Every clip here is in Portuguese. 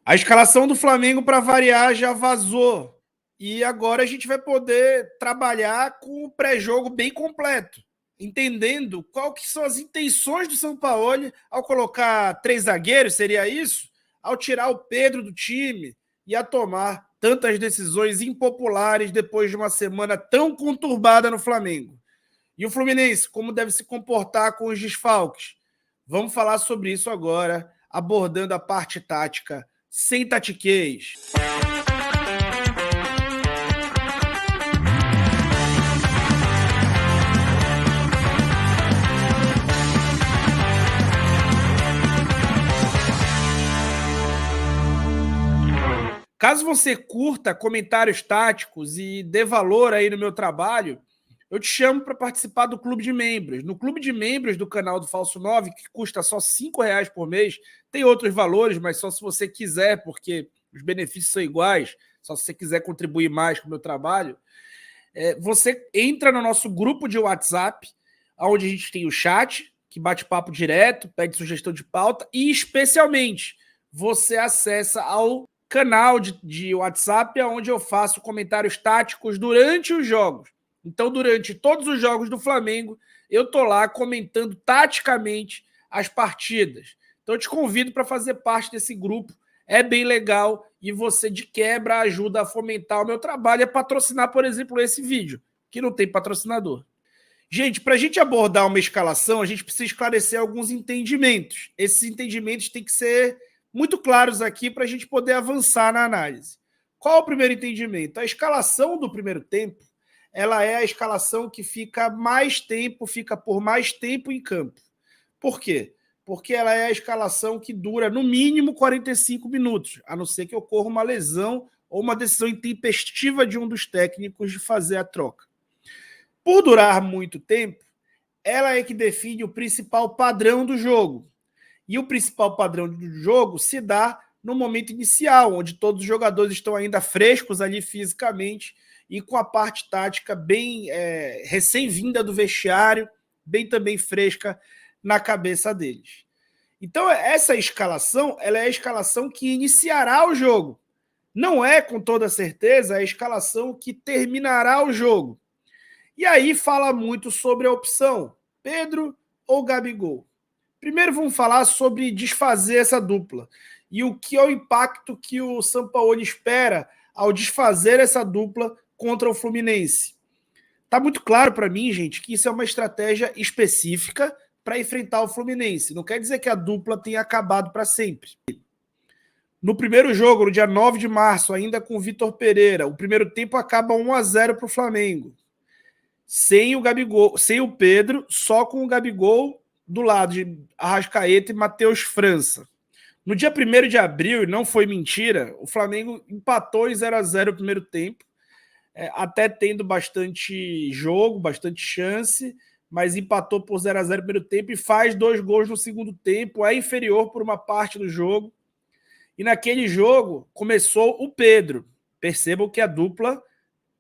A escalação do Flamengo, para variar, já vazou. E agora a gente vai poder trabalhar com o pré-jogo bem completo, entendendo qual que são as intenções do Sampaoli ao colocar 3 zagueiros, seria isso? Ao tirar o Pedro do time e a tomar tantas decisões impopulares depois de uma semana tão conturbada no Flamengo. E o Fluminense, como deve se comportar com os desfalques? Vamos falar sobre isso agora, abordando a parte tática sem tatiquez. Caso você curta comentários táticos e dê valor aí no meu trabalho, eu te chamo para participar do Clube de Membros. No Clube de Membros do canal do Falso 9, que custa só R$ 5 por mês, tem outros valores, mas só se você quiser, porque os benefícios são iguais, só se você quiser contribuir mais com o meu trabalho. Você entra no nosso grupo de WhatsApp, onde a gente tem o chat, que bate papo direto, pede sugestão de pauta, e especialmente você acessa ao canal de WhatsApp, onde eu faço comentários táticos durante os jogos. Então, durante todos os jogos do Flamengo, eu estou lá comentando taticamente as partidas. Então, eu te convido para fazer parte desse grupo. É bem legal e você, de quebra, ajuda a fomentar o meu trabalho e a patrocinar, por exemplo, esse vídeo, que não tem patrocinador. Gente, para a gente abordar uma escalação, a gente precisa esclarecer alguns entendimentos. Esses entendimentos têm que ser muito claros aqui para a gente poder avançar na análise. Qual é o primeiro entendimento? A escalação do primeiro tempo, ela é a escalação que fica por mais tempo em campo. Por quê? Porque ela é a escalação que dura no mínimo 45 minutos, a não ser que ocorra uma lesão ou uma decisão intempestiva de um dos técnicos de fazer a troca. Por durar muito tempo, ela é que define o principal padrão do jogo. E o principal padrão do jogo se dá no momento inicial, onde todos os jogadores estão ainda frescos ali fisicamente e com a parte tática bem recém-vinda do vestiário, bem também fresca na cabeça deles. Então, essa escalação, ela é a escalação que iniciará o jogo. Não é, com toda certeza, a escalação que terminará o jogo. E aí fala muito sobre a opção Pedro ou Gabigol. Primeiro vamos falar sobre desfazer essa dupla e o que é o impacto que o Sampaoli espera ao desfazer essa dupla contra o Fluminense. Tá muito claro para mim, gente, que isso é uma estratégia específica para enfrentar o Fluminense. Não quer dizer que a dupla tenha acabado para sempre. No primeiro jogo, no dia 9 de março, ainda com o Vitor Pereira, o primeiro tempo acaba 1-0 para o Flamengo. Sem o Gabigol, sem o Pedro, só com o Gabigol do lado de Arrascaeta e Matheus França. No dia 1º de abril, e não foi mentira, o Flamengo empatou em 0-0 o primeiro tempo, até tendo bastante jogo, bastante chance, mas empatou por 0-0 no primeiro tempo e faz 2 gols no segundo tempo, é inferior por uma parte do jogo. E naquele jogo começou o Pedro. Percebam que a dupla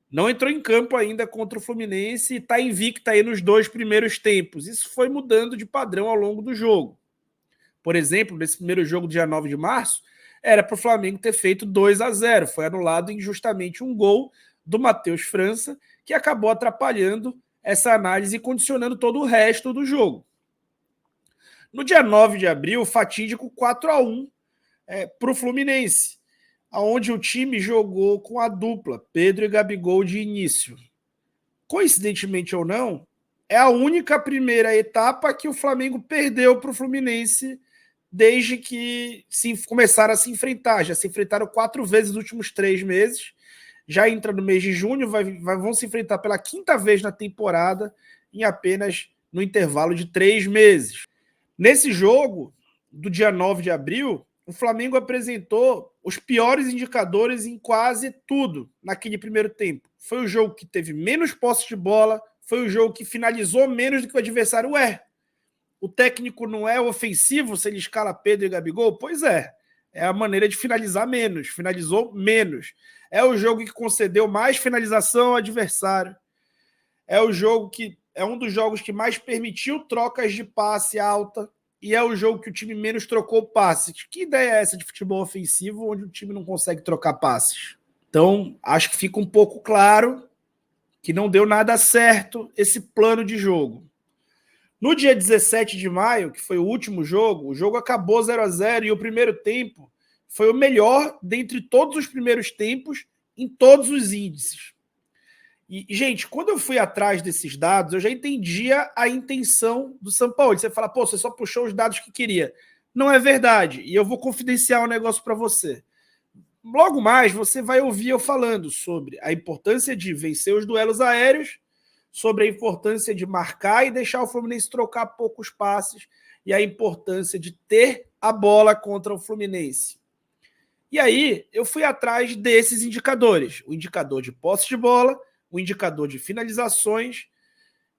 não entrou em campo ainda contra o Fluminense e está invicta aí nos 2 primeiros tempos. Isso foi mudando de padrão ao longo do jogo. Por exemplo, nesse primeiro jogo, dia 9 de março, era para o Flamengo ter feito 2-0. Foi anulado injustamente um gol do Matheus França, que acabou atrapalhando essa análise e condicionando todo o resto do jogo. No dia 9 de abril, fatídico 4-1 para o Fluminense, onde o time jogou com a dupla Pedro e Gabigol de início. Coincidentemente ou não, é a única primeira etapa que o Flamengo perdeu para o Fluminense desde que começaram a se enfrentar. Já se enfrentaram 4 vezes nos últimos 3 meses. Já entra no mês de junho, vão se enfrentar pela 5ª vez na temporada em apenas no intervalo de 3 meses. Nesse jogo, do dia 9 de abril, o Flamengo apresentou os piores indicadores em quase tudo naquele primeiro tempo. Foi o jogo que teve menos posse de bola, foi o jogo que finalizou menos do que o adversário. O técnico não é ofensivo se ele escala Pedro e Gabigol? Pois é a maneira de finalizar menos, finalizou menos. É o jogo que concedeu mais finalização ao adversário. É um dos jogos que mais permitiu trocas de passe alta. e é o jogo que o time menos trocou passes. Que ideia é essa de futebol ofensivo onde o time não consegue trocar passes? Então, acho que fica um pouco claro que não deu nada certo esse plano de jogo. No dia 17 de maio, que foi o último jogo, o jogo acabou 0-0 e o primeiro tempo foi o melhor dentre todos os primeiros tempos em todos os índices. E, gente, quando eu fui atrás desses dados, eu já entendia a intenção do São Paulo. Você fala, pô, você só puxou os dados que queria. Não é verdade. E eu vou confidenciar um negócio para você. Logo mais, você vai ouvir eu falando sobre a importância de vencer os duelos aéreos, sobre a importância de marcar e deixar o Fluminense trocar poucos passes e a importância de ter a bola contra o Fluminense. E aí, eu fui atrás desses indicadores. O indicador de posse de bola, o indicador de finalizações,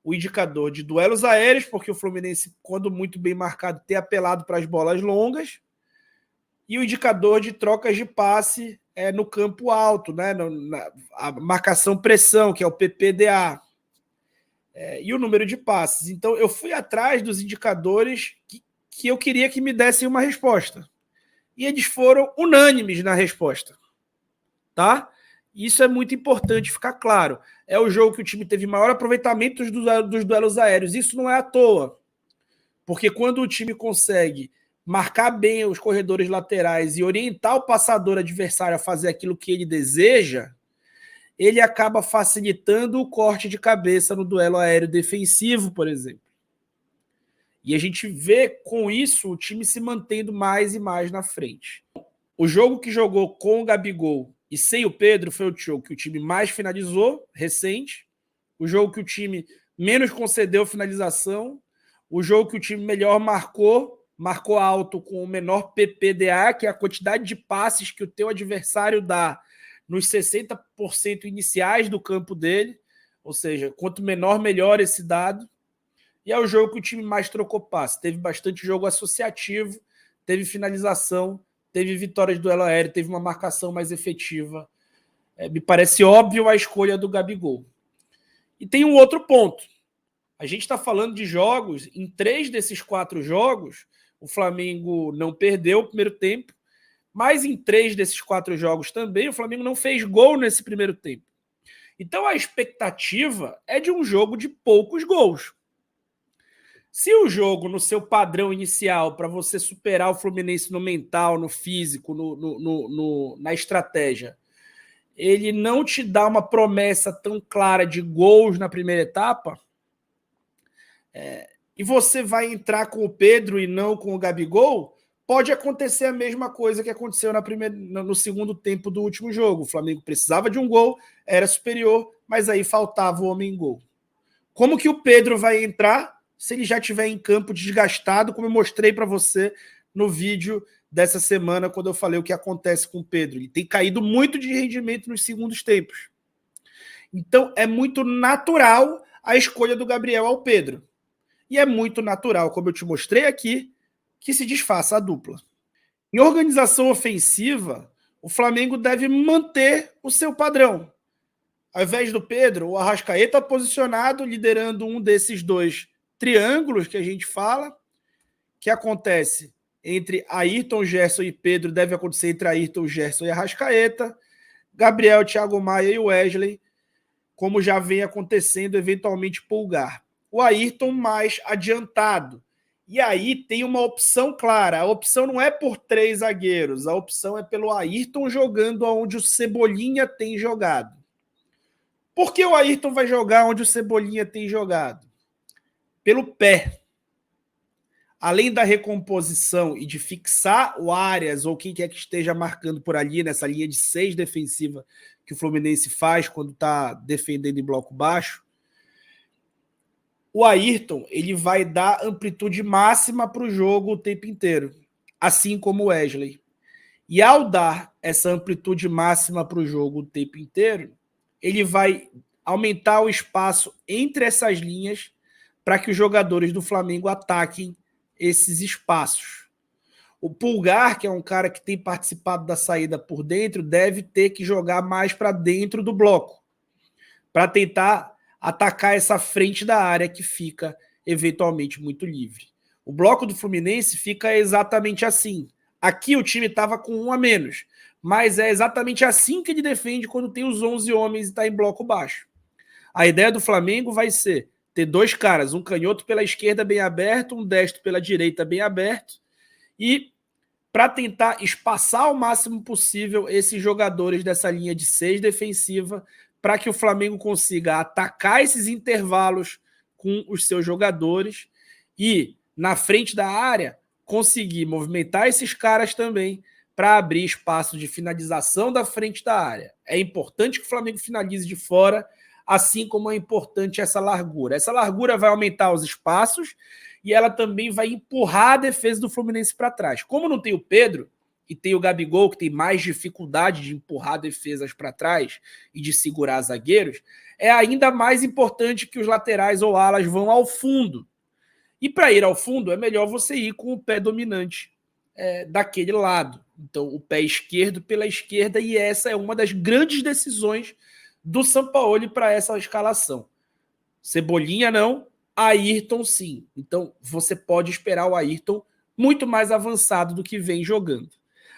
o indicador de duelos aéreos, porque o Fluminense, quando muito bem marcado, tem apelado para as bolas longas, e o indicador de trocas de passe no campo alto, né? A marcação-pressão, que é o PPDA, e o número de passes. Então, eu fui atrás dos indicadores que eu queria que me dessem uma resposta. E eles foram unânimes na resposta. Tá? Isso é muito importante ficar claro. É o jogo que o time teve maior aproveitamento dos duelos aéreos. Isso não é à toa. Porque quando o time consegue marcar bem os corredores laterais e orientar o passador adversário a fazer aquilo que ele deseja, ele acaba facilitando o corte de cabeça no duelo aéreo defensivo, por exemplo. E a gente vê com isso o time se mantendo mais e mais na frente. O jogo que jogou com o Gabigol e sem o Pedro foi o jogo que o time mais finalizou, recente. O jogo que o time menos concedeu finalização. O jogo que o time melhor marcou alto com o menor PPDA, que é a quantidade de passes que o teu adversário dá nos 60% iniciais do campo dele. Ou seja, quanto menor, melhor esse dado. E é o jogo que o time mais trocou passe. Teve bastante jogo associativo, teve finalização, teve vitória de duelo aéreo, teve uma marcação mais efetiva. Me parece óbvio a escolha do Gabigol. E tem um outro ponto. A gente está falando de jogos, em 3 desses 4 jogos, o Flamengo não perdeu o primeiro tempo, mas em 3 desses 4 jogos também, o Flamengo não fez gol nesse primeiro tempo. Então a expectativa é de um jogo de poucos gols. Se o jogo, no seu padrão inicial, para você superar o Fluminense no mental, no físico, na estratégia, ele não te dá uma promessa tão clara de gols na primeira etapa, e você vai entrar com o Pedro e não com o Gabigol, pode acontecer a mesma coisa que aconteceu no segundo tempo do último jogo. O Flamengo precisava de um gol, era superior, mas aí faltava o homem-gol. Como que o Pedro vai entrar se ele já estiver em campo desgastado, como eu mostrei para você no vídeo dessa semana, quando eu falei o que acontece com o Pedro? Ele tem caído muito de rendimento nos segundos tempos. Então, é muito natural a escolha do Gabriel ao Pedro. E é muito natural, como eu te mostrei aqui, que se desfaça a dupla. Em organização ofensiva, o Flamengo deve manter o seu padrão. Ao invés do Pedro, o Arrascaeta posicionado, liderando um desses 2 triângulos que a gente fala, que acontece entre Ayrton, Gerson e Pedro, deve acontecer entre Ayrton, Gerson e Arrascaeta, Gabriel, Thiago Maia e Wesley, como já vem acontecendo, eventualmente Pulgar. O Ayrton mais adiantado. E aí tem uma opção clara. A opção não é por 3 zagueiros, a opção é pelo Ayrton jogando onde o Cebolinha tem jogado. Por que o Ayrton vai jogar onde o Cebolinha tem jogado? Pelo pé. Além da recomposição e de fixar o Arias ou quem quer que esteja marcando por ali, nessa linha de 6 defensiva que o Fluminense faz quando está defendendo em bloco baixo, o Ayrton ele vai dar amplitude máxima para o jogo o tempo inteiro, assim como o Wesley. E ao dar essa amplitude máxima para o jogo o tempo inteiro, ele vai aumentar o espaço entre essas linhas para que os jogadores do Flamengo ataquem esses espaços. O Pulgar, que é um cara que tem participado da saída por dentro, deve ter que jogar mais para dentro do bloco, para tentar atacar essa frente da área que fica eventualmente muito livre. O bloco do Fluminense fica exatamente assim. Aqui o time estava com um a menos, mas é exatamente assim que ele defende quando tem os 11 homens e está em bloco baixo. A ideia do Flamengo vai ser ter dois caras, um canhoto pela esquerda bem aberto, um destro pela direita bem aberto, e para tentar espaçar ao máximo possível esses jogadores dessa linha de 6 defensiva, para que o Flamengo consiga atacar esses intervalos com os seus jogadores e, na frente da área, conseguir movimentar esses caras também para abrir espaço de finalização da frente da área. É importante que o Flamengo finalize de fora, assim como é importante essa largura. Essa largura vai aumentar os espaços e ela também vai empurrar a defesa do Fluminense para trás. Como não tem o Pedro e tem o Gabigol, que tem mais dificuldade de empurrar defesas para trás e de segurar zagueiros, é ainda mais importante que os laterais ou alas vão ao fundo. E para ir ao fundo, é melhor você ir com o pé dominante daquele lado. Então, o pé esquerdo pela esquerda, e essa é uma das grandes decisões do Sampaoli para essa escalação. Cebolinha não, Ayrton sim. Então, você pode esperar o Ayrton muito mais avançado do que vem jogando.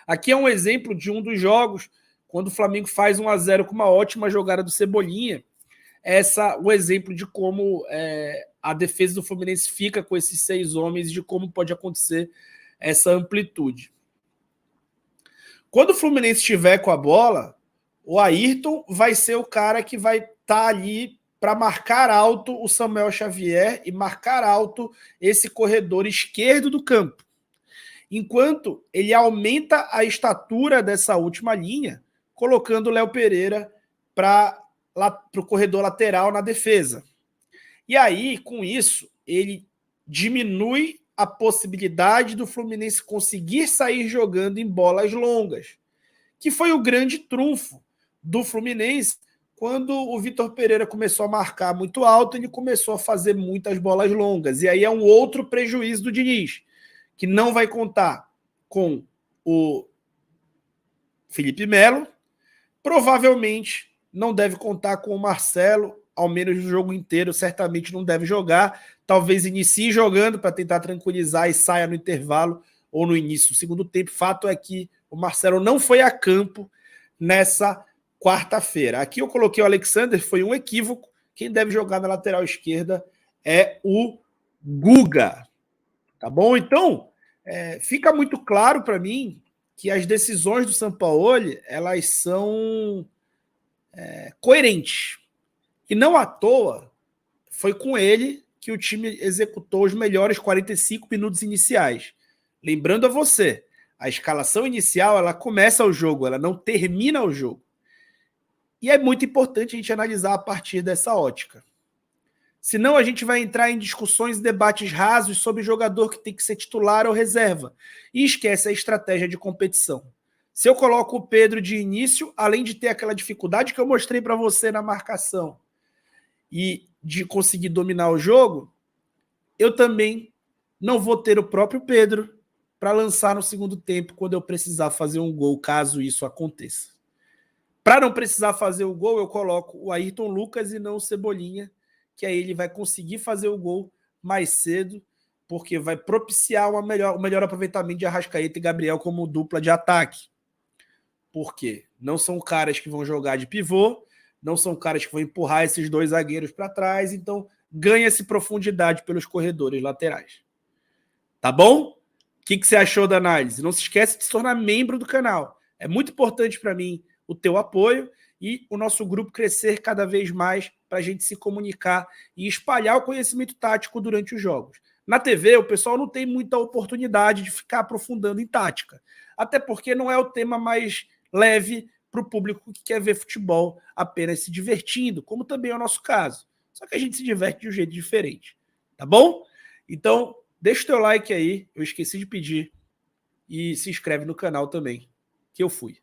Aqui é um exemplo de um dos jogos, quando o Flamengo faz 1-0 com uma ótima jogada do Cebolinha, o exemplo de como a defesa do Fluminense fica com esses 6 homens e de como pode acontecer essa amplitude. Quando o Fluminense estiver com a bola, o Ayrton vai ser o cara que vai estar ali para marcar alto o Samuel Xavier e marcar alto esse corredor esquerdo do campo. Enquanto ele aumenta a estatura dessa última linha, colocando o Léo Pereira para o corredor lateral na defesa. E aí, com isso, ele diminui a possibilidade do Fluminense conseguir sair jogando em bolas longas, que foi o grande trunfo do Fluminense. Quando o Vitor Pereira começou a marcar muito alto, ele começou a fazer muitas bolas longas. E aí é um outro prejuízo do Diniz, que não vai contar com o Felipe Melo, provavelmente não deve contar com o Marcelo, ao menos no jogo inteiro, certamente não deve jogar. Talvez inicie jogando para tentar tranquilizar e saia no intervalo ou no início do segundo tempo. Fato é que o Marcelo não foi a campo nessa quarta-feira. Aqui eu coloquei o Alexander, foi um equívoco. Quem deve jogar na lateral esquerda é o Guga. Tá bom? Então, fica muito claro para mim que as decisões do Sampaoli, elas são coerentes. E não à toa, foi com ele que o time executou os melhores 45 minutos iniciais. Lembrando a você, a escalação inicial, ela começa o jogo, ela não termina o jogo. E é muito importante a gente analisar a partir dessa ótica. Senão a gente vai entrar em discussões e debates rasos sobre jogador que tem que ser titular ou reserva. E esquece a estratégia de competição. Se eu coloco o Pedro de início, além de ter aquela dificuldade que eu mostrei para você na marcação e de conseguir dominar o jogo, eu também não vou ter o próprio Pedro para lançar no segundo tempo quando eu precisar fazer um gol, caso isso aconteça. Para não precisar fazer o gol, eu coloco o Ayrton Lucas e não o Cebolinha, que aí ele vai conseguir fazer o gol mais cedo, porque vai propiciar o melhor aproveitamento de Arrascaeta e Gabriel como dupla de ataque. Por quê? Não são caras que vão jogar de pivô, não são caras que vão empurrar esses 2 zagueiros para trás, então ganha-se profundidade pelos corredores laterais. Tá bom? O que você achou da análise? Não se esquece de se tornar membro do canal. É muito importante para mim o teu apoio e o nosso grupo crescer cada vez mais para a gente se comunicar e espalhar o conhecimento tático durante os jogos. Na TV, o pessoal não tem muita oportunidade de ficar aprofundando em tática, até porque não é o tema mais leve para o público que quer ver futebol apenas se divertindo, como também é o nosso caso. Só que a gente se diverte de um jeito diferente, tá bom? Então, deixa o teu like aí, eu esqueci de pedir, e se inscreve no canal também, que eu fui.